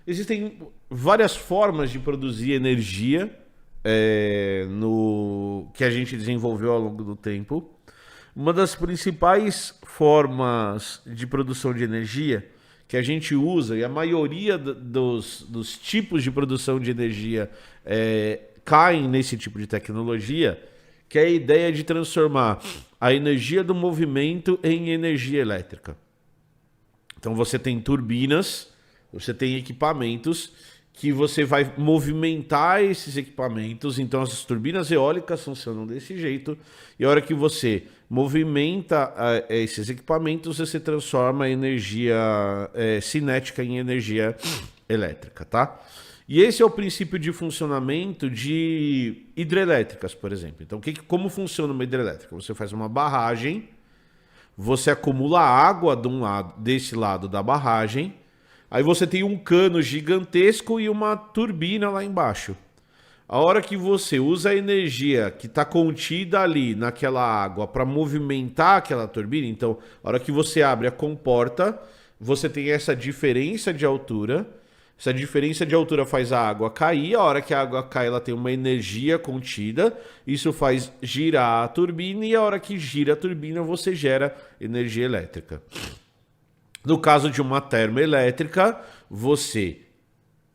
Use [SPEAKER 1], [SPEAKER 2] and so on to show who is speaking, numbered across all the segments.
[SPEAKER 1] Existem várias formas de produzir energia que a gente desenvolveu ao longo do tempo. Uma das principais formas de produção de energia que a gente usa, e a maioria dos tipos de produção de energia caem nesse tipo de tecnologia, que é a ideia de transformar a energia do movimento em energia elétrica. Então você tem turbinas, você tem equipamentos que você vai movimentar esses equipamentos. Então as turbinas eólicas funcionam desse jeito. E a hora que você movimenta esses equipamentos, você transforma a energia cinética em energia elétrica, tá? E esse é o princípio de funcionamento de hidrelétricas, por exemplo. Então, como funciona uma hidrelétrica? Você faz uma barragem, você acumula água desse lado da barragem, aí você tem um cano gigantesco e uma turbina lá embaixo. A hora que você usa a energia que está contida ali naquela água para movimentar aquela turbina, então, a hora que você abre a comporta, você tem essa diferença de altura. Essa diferença de altura faz a água cair. A hora que a água cai, ela tem uma energia contida. Isso faz girar a turbina e a hora que gira a turbina, você gera energia elétrica. No caso de uma termoelétrica, você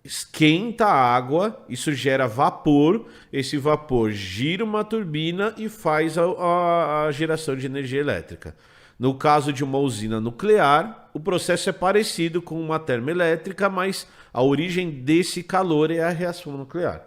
[SPEAKER 1] esquenta a água, isso gera vapor, esse vapor gira uma turbina e faz a geração de energia elétrica. No caso de uma usina nuclear, o processo é parecido com uma termoelétrica, mas a origem desse calor é a reação nuclear.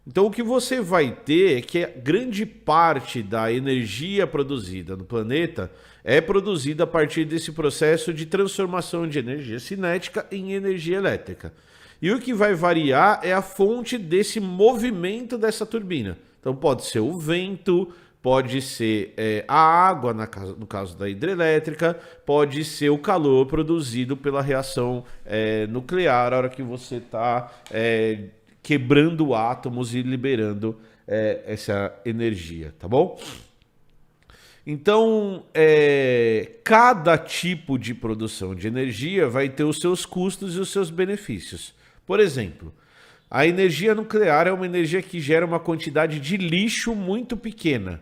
[SPEAKER 1] Então o que você vai ter é que a grande parte da energia produzida no planeta é produzida a partir desse processo de transformação de energia cinética em energia elétrica. E o que vai variar é a fonte desse movimento dessa turbina. Então pode ser o vento, pode ser a água, no caso da hidrelétrica, pode ser o calor produzido pela reação nuclear, a hora que você está quebrando átomos e liberando essa energia, tá bom? Então, cada tipo de produção de energia vai ter os seus custos e os seus benefícios. Por exemplo, a energia nuclear é uma energia que gera uma quantidade de lixo muito pequena.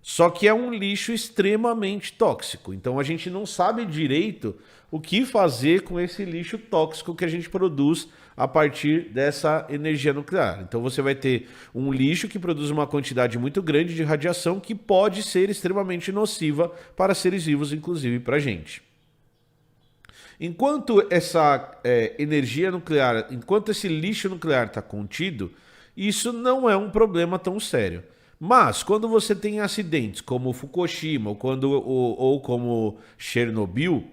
[SPEAKER 1] Só que é um lixo extremamente tóxico. Então a gente não sabe direito o que fazer com esse lixo tóxico que a gente produz a partir dessa energia nuclear. Então você vai ter um lixo que produz uma quantidade muito grande de radiação que pode ser extremamente nociva para seres vivos, inclusive para a gente. Enquanto essa energia nuclear, enquanto esse lixo nuclear está contido, isso não é um problema tão sério. Mas quando você tem acidentes como Fukushima ou como Chernobyl,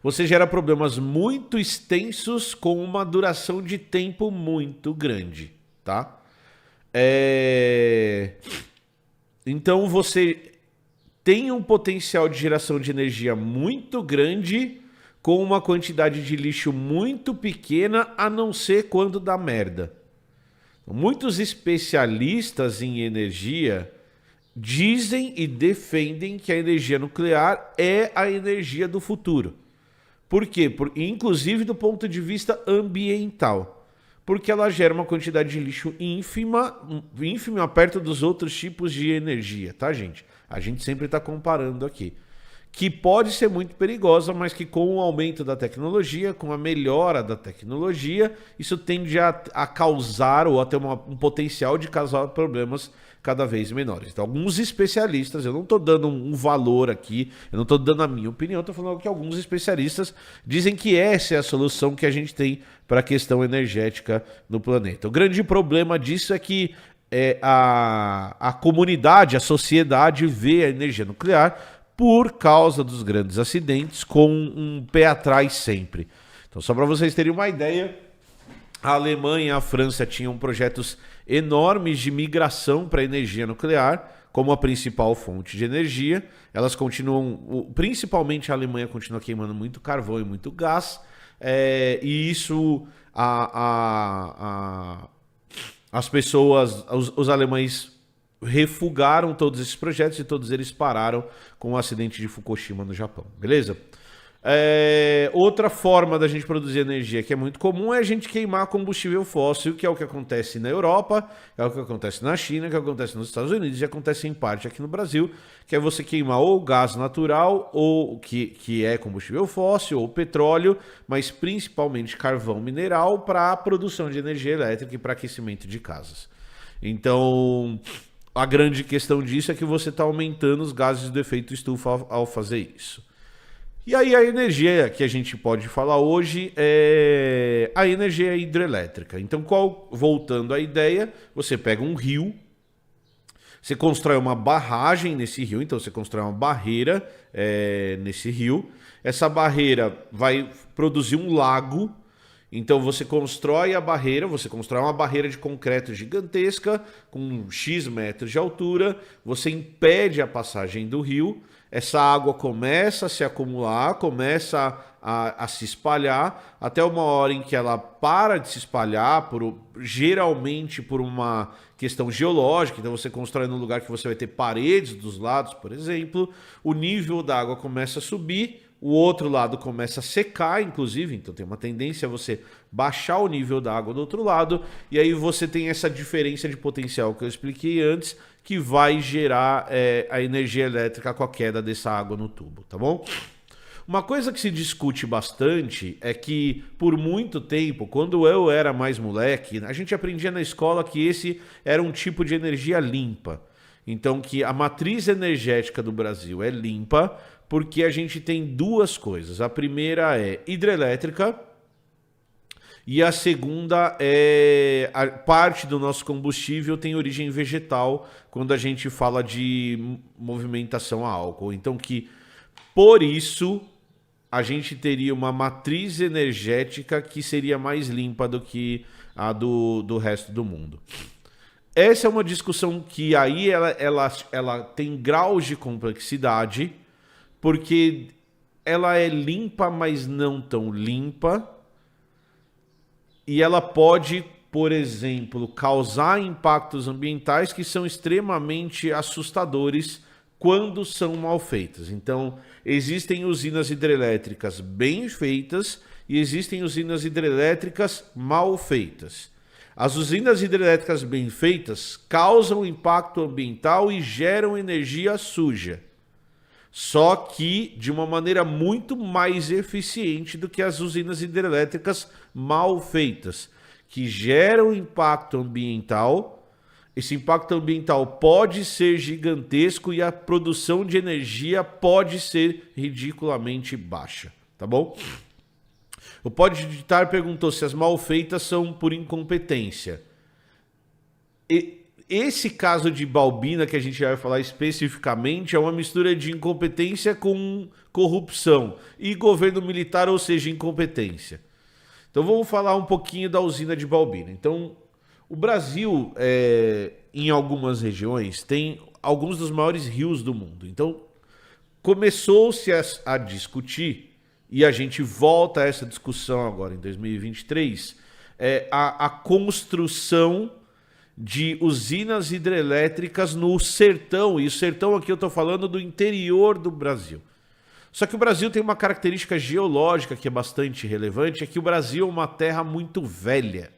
[SPEAKER 1] você gera problemas muito extensos com uma duração de tempo muito grande, tá? Então você tem um potencial de geração de energia muito grande com uma quantidade de lixo muito pequena, a não ser quando dá merda. Muitos especialistas em energia dizem e defendem que a energia nuclear é a energia do futuro. Por quê? Inclusive do ponto de vista ambiental. Porque ela gera uma quantidade de lixo ínfima perto dos outros tipos de energia, tá, gente? A gente sempre está comparando aqui. Que pode ser muito perigosa, mas que com o aumento da tecnologia, com a melhora da tecnologia, isso tende a causar ou a ter um potencial de causar problemas cada vez menores. Então, alguns especialistas, eu não estou dando um valor aqui, eu não estou dando a minha opinião, estou falando que alguns especialistas dizem que essa é a solução que a gente tem para a questão energética no planeta. O grande problema disso é que a comunidade, a sociedade vê a energia nuclear por causa dos grandes acidentes, com um pé atrás sempre. Então, só para vocês terem uma ideia, a Alemanha e a França tinham projetos enormes de migração para a energia nuclear como a principal fonte de energia. Elas continuam, principalmente a Alemanha continua queimando muito carvão e muito gás, e isso as pessoas, os alemães refugaram todos esses projetos e todos eles pararam com o acidente de Fukushima no Japão, beleza? Outra forma da gente produzir energia que é muito comum é a gente queimar combustível fóssil, que é o que acontece na Europa, é o que acontece na China, que acontece nos Estados Unidos e acontece em parte aqui no Brasil, que é você queimar ou gás natural, ou que é combustível fóssil, ou petróleo, mas principalmente carvão mineral para a produção de energia elétrica e para aquecimento de casas. Então, a grande questão disso é que você está aumentando os gases do efeito estufa ao fazer isso. E aí a energia que a gente pode falar hoje é a energia hidrelétrica. Então, voltando à ideia, você pega um rio, você constrói uma barragem nesse rio, então você constrói uma barreira nesse rio. Essa barreira vai produzir um lago, então você constrói a barreira, você constrói uma barreira de concreto gigantesca, com X metros de altura, você impede a passagem do rio. Essa água começa a se acumular, começa a se espalhar, até uma hora em que ela para de se espalhar, geralmente por uma questão geológica. Então você constrói num lugar que você vai ter paredes dos lados, por exemplo, o nível da água começa a subir, o outro lado começa a secar, inclusive, então tem uma tendência a você baixar o nível da água do outro lado, e aí você tem essa diferença de potencial que eu expliquei antes, que vai gerar a energia elétrica com a queda dessa água no tubo, tá bom? Uma coisa que se discute bastante é que, por muito tempo, quando eu era mais moleque, a gente aprendia na escola que esse era um tipo de energia limpa. Então, que a matriz energética do Brasil é limpa, porque a gente tem duas coisas. A primeira é hidrelétrica e a segunda é a parte do nosso combustível tem origem vegetal quando a gente fala de movimentação a álcool. Então que por isso a gente teria uma matriz energética que seria mais limpa do que a do resto do mundo. Essa é uma discussão que aí ela tem graus de complexidade, porque ela é limpa, mas não tão limpa. E ela pode, por exemplo, causar impactos ambientais que são extremamente assustadores quando são mal feitas. Então, existem usinas hidrelétricas bem feitas e existem usinas hidrelétricas mal feitas. As usinas hidrelétricas bem feitas causam impacto ambiental e geram energia suja. Só que de uma maneira muito mais eficiente do que as usinas hidrelétricas mal feitas, que geram impacto ambiental. Esse impacto ambiental pode ser gigantesco e a produção de energia pode ser ridiculamente baixa, tá bom? O Pode Digitar perguntou se as mal feitas são por incompetência. Esse caso de Balbina, que a gente vai falar especificamente, é uma mistura de incompetência com corrupção e governo militar, ou seja, incompetência. Então vamos falar um pouquinho da usina de Balbina. Então, o Brasil, em algumas regiões, tem alguns dos maiores rios do mundo. Então, começou-se a discutir, e a gente volta a essa discussão agora em 2023, a construção de usinas hidrelétricas no sertão, e o sertão aqui eu estou falando do interior do Brasil. Só que o Brasil tem uma característica geológica que é bastante relevante, é que o Brasil é uma terra muito velha.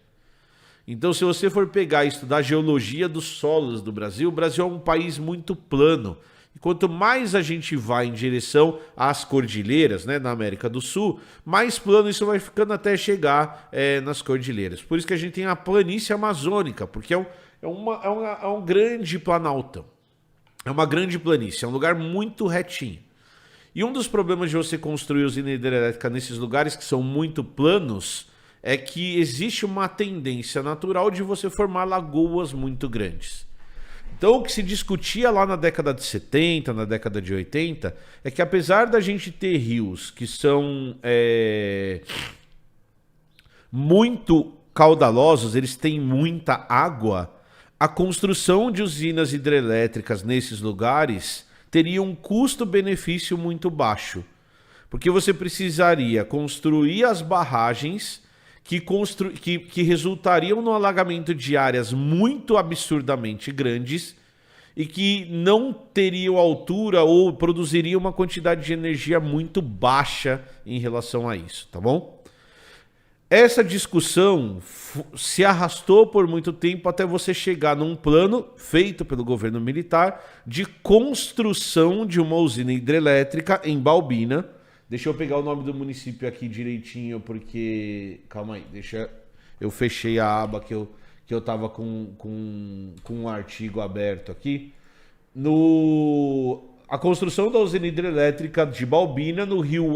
[SPEAKER 1] Então, se você for pegar e estudar a geologia dos solos do Brasil, o Brasil é um país muito plano. E quanto mais a gente vai em direção às cordilheiras, né, na América do Sul, mais plano isso vai ficando até chegar nas cordilheiras. Por isso que a gente tem a planície amazônica, porque é um grande planaltão. É uma grande planície, é um lugar muito retinho. E um dos problemas de você construir usina hidrelétrica nesses lugares que são muito planos é que existe uma tendência natural de você formar lagoas muito grandes. Então, o que se discutia lá na década de 70, na década de 80, é que apesar da gente ter rios que são muito caudalosos, eles têm muita água, a construção de usinas hidrelétricas nesses lugares teria um custo-benefício muito baixo. Porque você precisaria construir as barragens que resultariam no alagamento de áreas muito absurdamente grandes e que não teriam altura ou produziriam uma quantidade de energia muito baixa em relação a isso, tá bom? Essa discussão se arrastou por muito tempo até você chegar num plano feito pelo governo militar de construção de uma usina hidrelétrica em Balbina. Deixa eu pegar o nome do município aqui direitinho, porque... Calma aí, eu fechei a aba que eu tava com um artigo aberto aqui. A construção da usina hidrelétrica de Balbina, no rio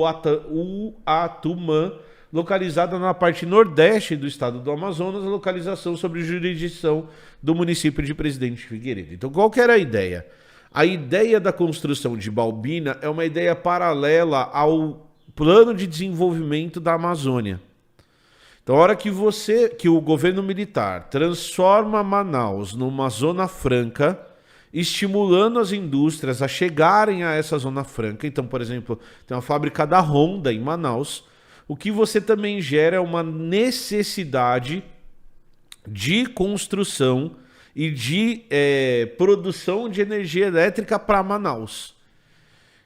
[SPEAKER 1] Uatumã, localizada na parte nordeste do estado do Amazonas, a localização sob jurisdição do município de Presidente Figueiredo. Então, qual que era a ideia? A ideia da construção de Balbina é uma ideia paralela ao plano de desenvolvimento da Amazônia. Então, a hora que o governo militar transforma Manaus numa zona franca, estimulando as indústrias a chegarem a essa zona franca. Então, por exemplo, tem uma fábrica da Honda em Manaus. O que você também gera é uma necessidade de construção e de produção de energia elétrica para Manaus.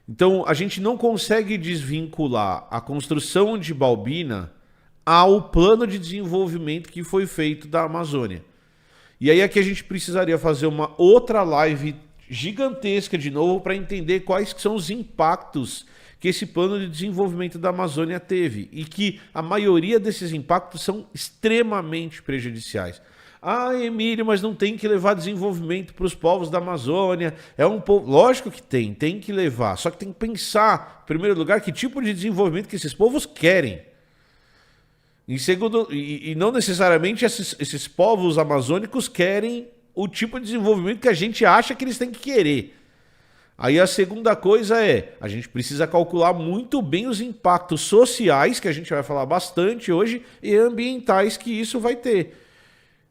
[SPEAKER 1] Então, a gente não consegue desvincular a construção de Balbina ao plano de desenvolvimento que foi feito da Amazônia. E aí aqui a gente precisaria fazer uma outra live gigantesca de novo para entender quais são os impactos que esse plano de desenvolvimento da Amazônia teve e que a maioria desses impactos são extremamente prejudiciais. Ah, Emílio, mas não tem que levar desenvolvimento para os povos da Amazônia. É um povo... Lógico que tem que levar. Só que tem que pensar, em primeiro lugar, que tipo de desenvolvimento que esses povos querem. Em segundo, e não necessariamente esses povos amazônicos querem o tipo de desenvolvimento que a gente acha que eles têm que querer. Aí a segunda coisa é, a gente precisa calcular muito bem os impactos sociais, que a gente vai falar bastante hoje, e ambientais que isso vai ter.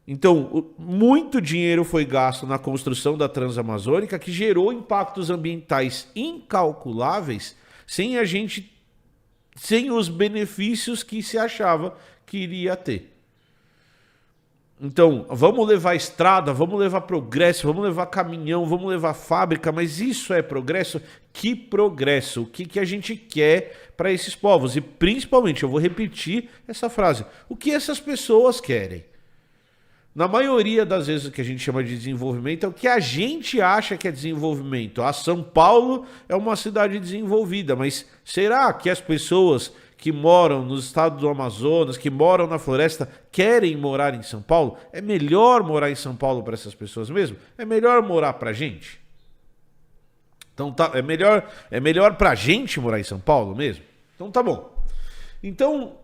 [SPEAKER 1] Então, muito dinheiro foi gasto na construção da Transamazônica, que gerou impactos ambientais incalculáveis, sem os benefícios que se achava que iria ter. Então, vamos levar estrada, vamos levar progresso, vamos levar caminhão, vamos levar fábrica, mas isso é progresso? Que progresso? O que a gente quer para esses povos? E principalmente, eu vou repetir essa frase, o que essas pessoas querem? Na maioria das vezes o que a gente chama de desenvolvimento é o que a gente acha que é desenvolvimento. Ah, São Paulo é uma cidade desenvolvida, mas será que as pessoas que moram no estado do Amazonas, que moram na floresta, querem morar em São Paulo? É melhor morar em São Paulo para essas pessoas mesmo? É melhor morar para a gente? Então tá, é melhor para a gente morar em São Paulo mesmo? Então tá bom. Então,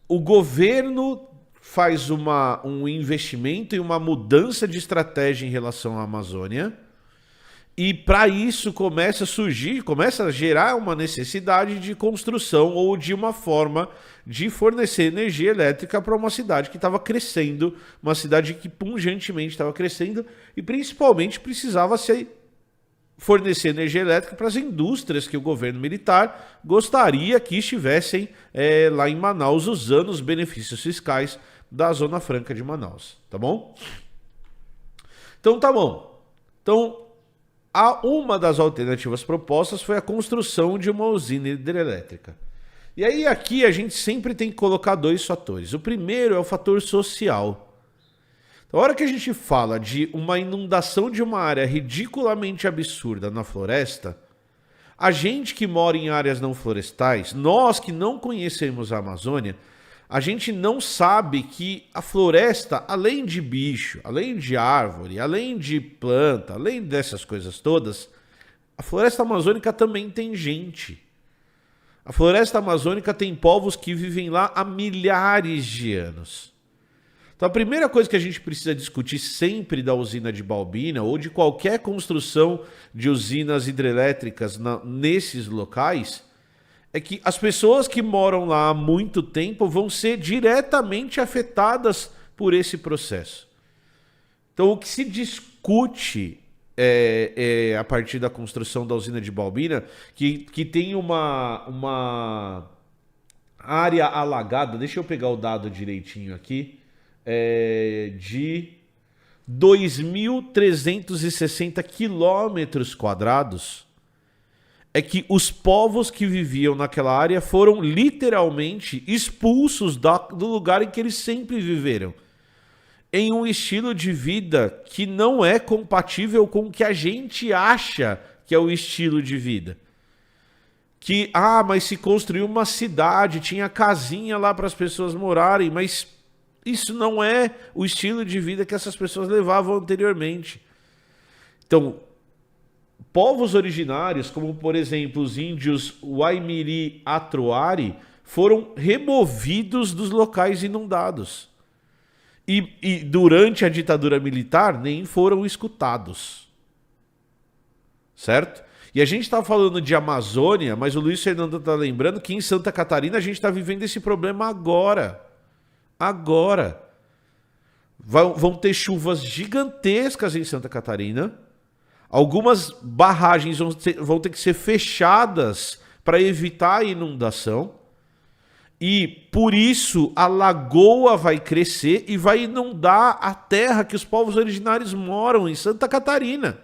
[SPEAKER 1] o governo faz um investimento e uma mudança de estratégia em relação à Amazônia, e para isso começa a gerar uma necessidade de construção ou de uma forma de fornecer energia elétrica para uma cidade que estava crescendo, uma cidade que pungentemente estava crescendo e principalmente precisava fornecer energia elétrica para as indústrias que o governo militar gostaria que estivessem lá em Manaus usando os benefícios fiscais da Zona Franca de Manaus, tá bom? Então tá bom. Então, uma das alternativas propostas foi a construção de uma usina hidrelétrica. E aí aqui a gente sempre tem que colocar dois fatores. O primeiro é o fator social. Então, a hora que a gente fala de uma inundação de uma área ridiculamente absurda na floresta, a gente que mora em áreas não florestais, nós que não conhecemos a Amazônia, a gente não sabe que a floresta, além de bicho, além de árvore, além de planta, além dessas coisas todas, a floresta amazônica também tem gente. A floresta amazônica tem povos que vivem lá há milhares de anos. Então a primeira coisa que a gente precisa discutir sempre da usina de Balbina ou de qualquer construção de usinas hidrelétricas nesses locais é que as pessoas que moram lá há muito tempo vão ser diretamente afetadas por esse processo. Então, o que se discute a partir da construção da usina de Balbina, que tem uma área alagada, deixa eu pegar o dado direitinho aqui, de 2.360 quilômetros quadrados, é que os povos que viviam naquela área foram literalmente expulsos do lugar em que eles sempre viveram, em um estilo de vida que não é compatível com o que a gente acha que é o estilo de vida. Que, mas se construiu uma cidade, tinha casinha lá para as pessoas morarem, mas isso não é o estilo de vida que essas pessoas levavam anteriormente. Então, povos originários, como por exemplo os índios Waimiri Atruari, foram removidos dos locais inundados. E durante a ditadura militar nem foram escutados. Certo? E a gente está falando de Amazônia, mas o Luiz Fernando está lembrando que em Santa Catarina a gente está vivendo esse problema agora. Agora. Vão ter chuvas gigantescas em Santa Catarina. Algumas barragens vão ter que ser fechadas para evitar a inundação. E por isso a lagoa vai crescer e vai inundar a terra que os povos originários moram em Santa Catarina.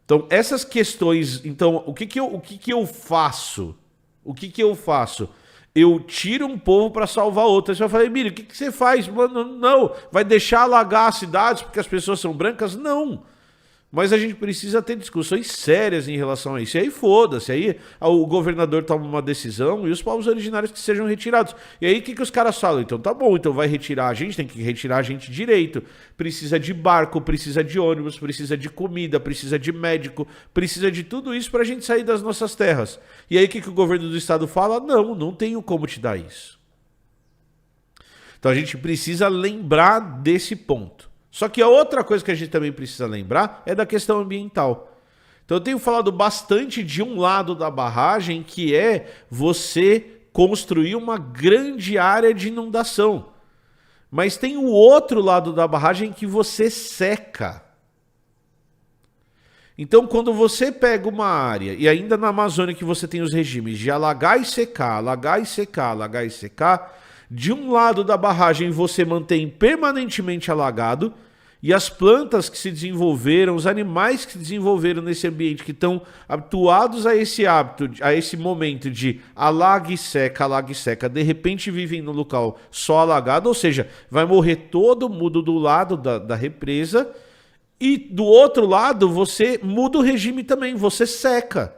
[SPEAKER 1] Então, essas questões... Então, o que eu faço? O que eu faço? Eu tiro um povo para salvar outro. Aí você vai falar, Emílio, o que você faz? Mano, não, vai deixar alagar as cidades porque as pessoas são brancas? Não. Mas a gente precisa ter discussões sérias em relação a isso. E aí foda-se, aí o governador toma uma decisão e os povos originários que sejam retirados. E aí o que os caras falam? Então tá bom, então vai retirar a gente, tem que retirar a gente direito. Precisa de barco, precisa de ônibus, precisa de comida, precisa de médico, precisa de tudo isso pra gente sair das nossas terras. E aí o que o governo do estado fala? Não tenho como te dar isso. Então a gente precisa lembrar desse ponto. Só que a outra coisa que a gente também precisa lembrar é da questão ambiental. Então eu tenho falado bastante de um lado da barragem, que é você construir uma grande área de inundação. Mas tem o outro lado da barragem que você seca. Então quando você pega uma área, e ainda na Amazônia que você tem os regimes de alagar e secar, alagar e secar, alagar e secar... De um lado da barragem você mantém permanentemente alagado e as plantas que se desenvolveram, os animais que se desenvolveram nesse ambiente, que estão habituados a esse hábito, a esse momento de alaga e seca, de repente vivem no local só alagado, ou seja, vai morrer todo mundo do lado da represa e do outro lado você muda o regime também, você seca.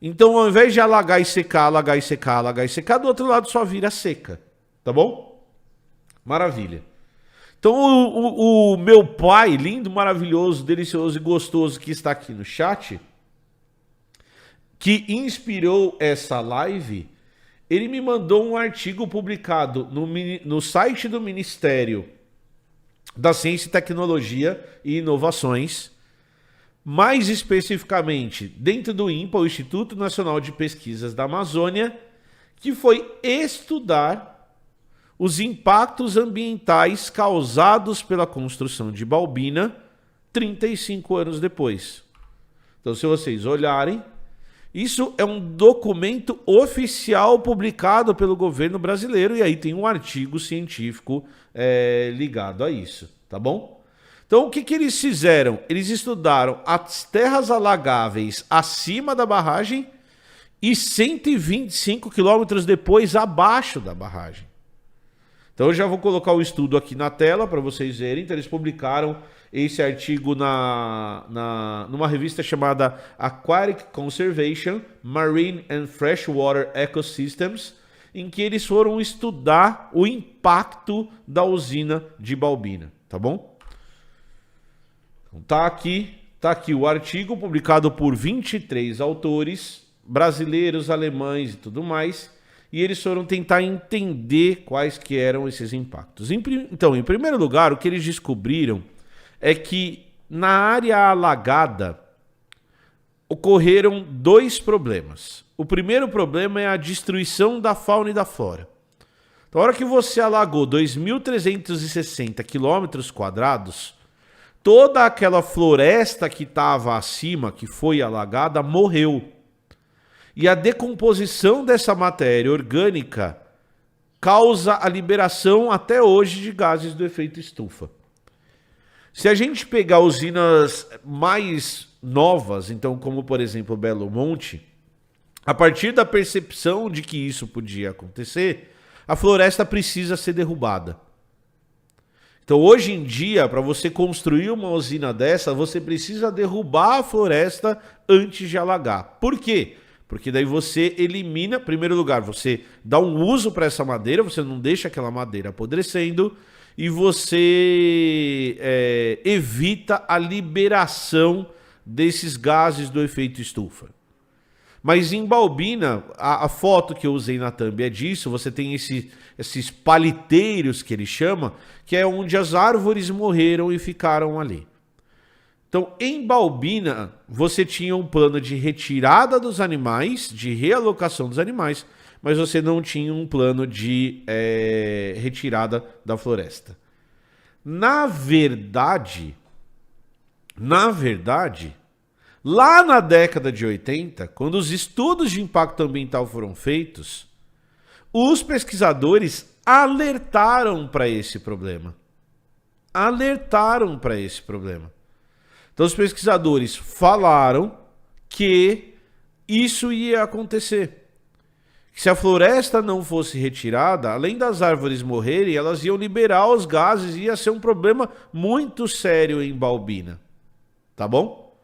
[SPEAKER 1] Então ao invés de alagar e secar, alagar e secar, alagar e secar, do outro lado só vira seca. Tá bom? Maravilha. Então o meu pai, lindo, maravilhoso, delicioso e gostoso que está aqui no chat, que inspirou essa live, ele me mandou um artigo publicado no site do Ministério da Ciência e Tecnologia e Inovações, mais especificamente dentro do INPA, o Instituto Nacional de Pesquisas da Amazônia, que foi estudar os impactos ambientais causados pela construção de Balbina 35 anos depois. Então, se vocês olharem, isso é um documento oficial publicado pelo governo brasileiro e aí tem um artigo científico ligado a isso, tá bom? Então, o que eles fizeram? Eles estudaram as terras alagáveis acima da barragem e 125 quilômetros depois abaixo da barragem. Então eu já vou colocar o estudo aqui na tela para vocês verem. Então eles publicaram esse artigo numa revista chamada Aquatic Conservation, Marine and Freshwater Ecosystems, em que eles foram estudar o impacto da usina de Balbina, tá bom? Então tá aqui o artigo publicado por 23 autores, brasileiros, alemães e tudo mais. E eles foram tentar entender quais que eram esses impactos. Então, em primeiro lugar, o que eles descobriram é que na área alagada ocorreram dois problemas. O primeiro problema é a destruição da fauna e da flora. Então, a hora que você alagou 2.360 quilômetros quadrados, toda aquela floresta que estava acima, que foi alagada, morreu. E a decomposição dessa matéria orgânica causa a liberação até hoje de gases do efeito estufa. Se a gente pegar usinas mais novas, então como por exemplo Belo Monte, a partir da percepção de que isso podia acontecer, a floresta precisa ser derrubada. Então hoje em dia, para você construir uma usina dessa, você precisa derrubar a floresta antes de alagar. Por quê? Porque daí você elimina, em primeiro lugar, você dá um uso para essa madeira, você não deixa aquela madeira apodrecendo e você evita a liberação desses gases do efeito estufa. Mas em Balbina, a foto que eu usei na thumb é disso, você tem esses paliteiros que ele chama, que é onde as árvores morreram e ficaram ali. Então, em Balbina, você tinha um plano de retirada dos animais, de realocação dos animais, mas você não tinha um plano de retirada da floresta. Na verdade, lá na década de 80, quando os estudos de impacto ambiental foram feitos, os pesquisadores alertaram para esse problema. Então os pesquisadores falaram que isso ia acontecer. Se a floresta não fosse retirada, além das árvores morrerem, elas iam liberar os gases e ia ser um problema muito sério em Balbina. Tá bom?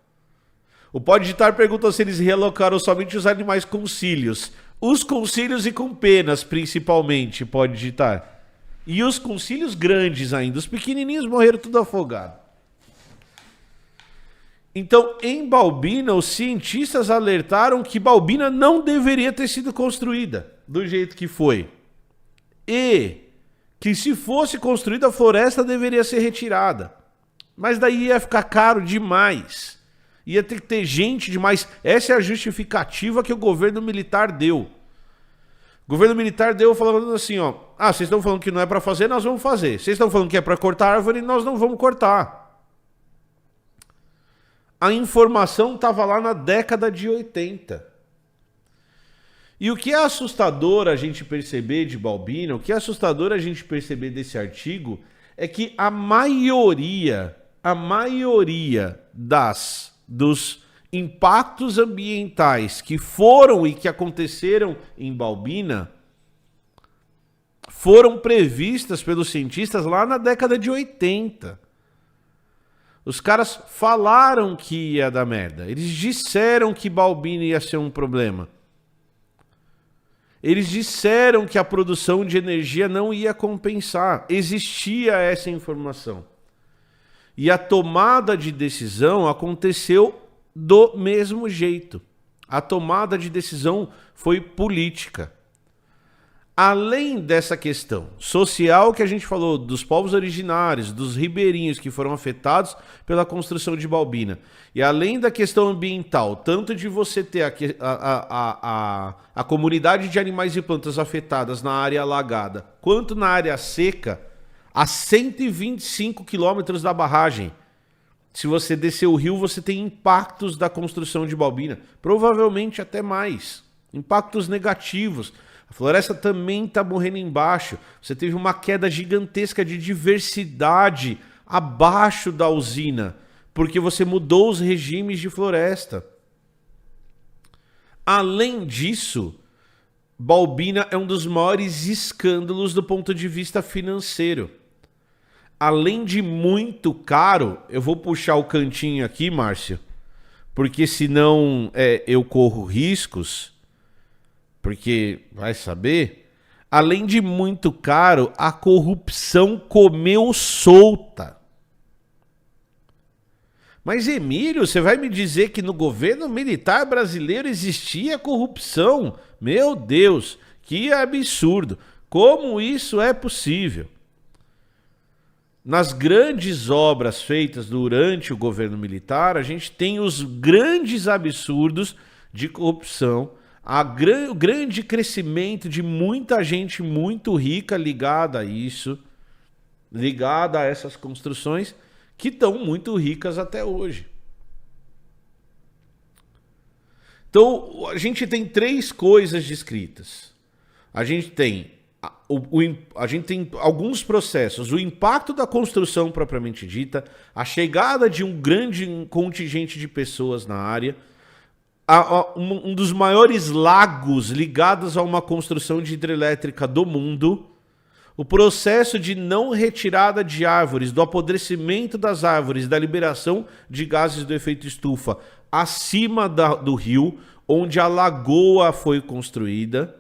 [SPEAKER 1] O Pode Digitar pergunta se eles realocaram somente os animais com cílios. Os com cílios e com penas, principalmente, Pode Digitar. E os com cílios grandes ainda. Os pequenininhos morreram tudo afogado. Então, em Balbina, os cientistas alertaram que Balbina não deveria ter sido construída do jeito que foi. E que se fosse construída, a floresta deveria ser retirada. Mas daí ia ficar caro demais. Ia ter que ter gente demais. Essa é a justificativa que o governo militar deu. O governo militar deu falando assim, ó. Ah, vocês estão falando que não é para fazer, nós vamos fazer. Vocês estão falando que é para cortar árvore, nós não vamos cortar. A informação estava lá na década de 80. E o que é assustador a gente perceber de Balbina, o que é assustador a gente perceber desse artigo, é que a maioria dos impactos ambientais que foram e que aconteceram em Balbina foram previstas pelos cientistas lá na década de 80. Os caras falaram que ia dar merda. Eles disseram que Balbina ia ser um problema. Eles disseram que a produção de energia não ia compensar. Existia essa informação. E a tomada de decisão aconteceu do mesmo jeito. A tomada de decisão foi política. Além dessa questão social que a gente falou, dos povos originários, dos ribeirinhos que foram afetados pela construção de Balbina, e além da questão ambiental, tanto de você ter a comunidade de animais e plantas afetadas na área alagada, quanto na área seca, a 125 quilômetros da barragem. Se você descer o rio, você tem impactos da construção de Balbina, provavelmente até mais, impactos negativos. A floresta também está morrendo embaixo. Você teve uma queda gigantesca de diversidade abaixo da usina, porque você mudou os regimes de floresta. Além disso, Balbina é um dos maiores escândalos do ponto de vista financeiro. Além de muito caro, eu vou puxar o cantinho aqui, Márcio, porque senão eu corro riscos, porque vai saber, além de muito caro, a corrupção comeu solta. Mas Emílio, você vai me dizer que no governo militar brasileiro existia corrupção? Meu Deus, que absurdo! Como isso é possível? Nas grandes obras feitas durante o governo militar, a gente tem os grandes absurdos de corrupção, o grande crescimento de muita gente muito rica ligada a isso, ligada a essas construções, que estão muito ricas até hoje. Então, a gente tem três coisas descritas. A gente tem A gente tem alguns processos. O impacto da construção propriamente dita, a chegada de um grande contingente de pessoas na área, um dos maiores lagos ligados a uma construção de hidrelétrica do mundo, o processo de não retirada de árvores, do apodrecimento das árvores, da liberação de gases do efeito estufa acima do rio, onde a lagoa foi construída.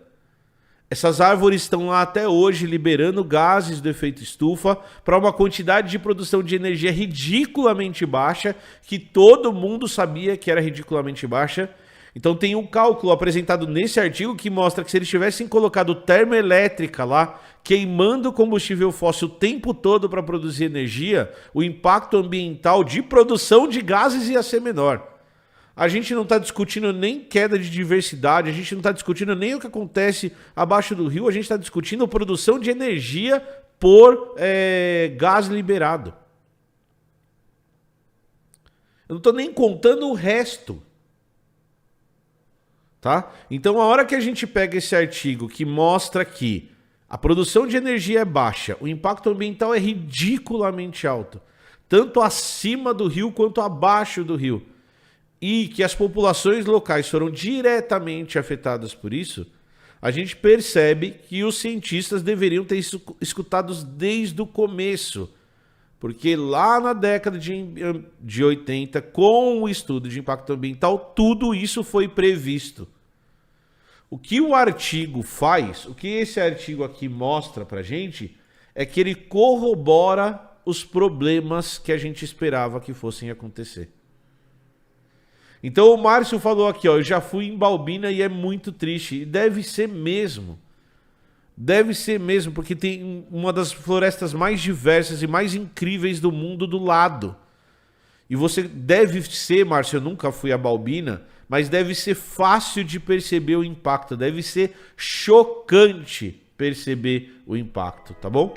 [SPEAKER 1] Essas árvores estão lá até hoje liberando gases do efeito estufa para uma quantidade de produção de energia ridiculamente baixa, que todo mundo sabia que era ridiculamente baixa. Então tem um cálculo apresentado nesse artigo que mostra que se eles tivessem colocado termoelétrica lá, queimando combustível fóssil o tempo todo para produzir energia, o impacto ambiental de produção de gases ia ser menor. A gente não está discutindo nem queda de diversidade, a gente não está discutindo nem o que acontece abaixo do rio, a gente está discutindo produção de energia por gás liberado. Eu não estou nem contando o resto. Tá? Então, a hora que a gente pega esse artigo que mostra que a produção de energia é baixa, o impacto ambiental é ridiculamente alto, tanto acima do rio quanto abaixo do rio, e que as populações locais foram diretamente afetadas por isso, a gente percebe que os cientistas deveriam ter escutados desde o começo. Porque lá na década de 80, com o estudo de impacto ambiental, tudo isso foi previsto. O que o artigo faz, o que esse artigo aqui mostra pra gente, é que ele corrobora os problemas que a gente esperava que fossem acontecer. Então o Márcio falou aqui, ó, eu já fui em Balbina e é muito triste. E deve ser mesmo. Deve ser mesmo, porque tem uma das florestas mais diversas e mais incríveis do mundo do lado. E você deve ser, Márcio, eu nunca fui a Balbina, mas deve ser fácil de perceber o impacto. Deve ser chocante perceber o impacto, tá bom?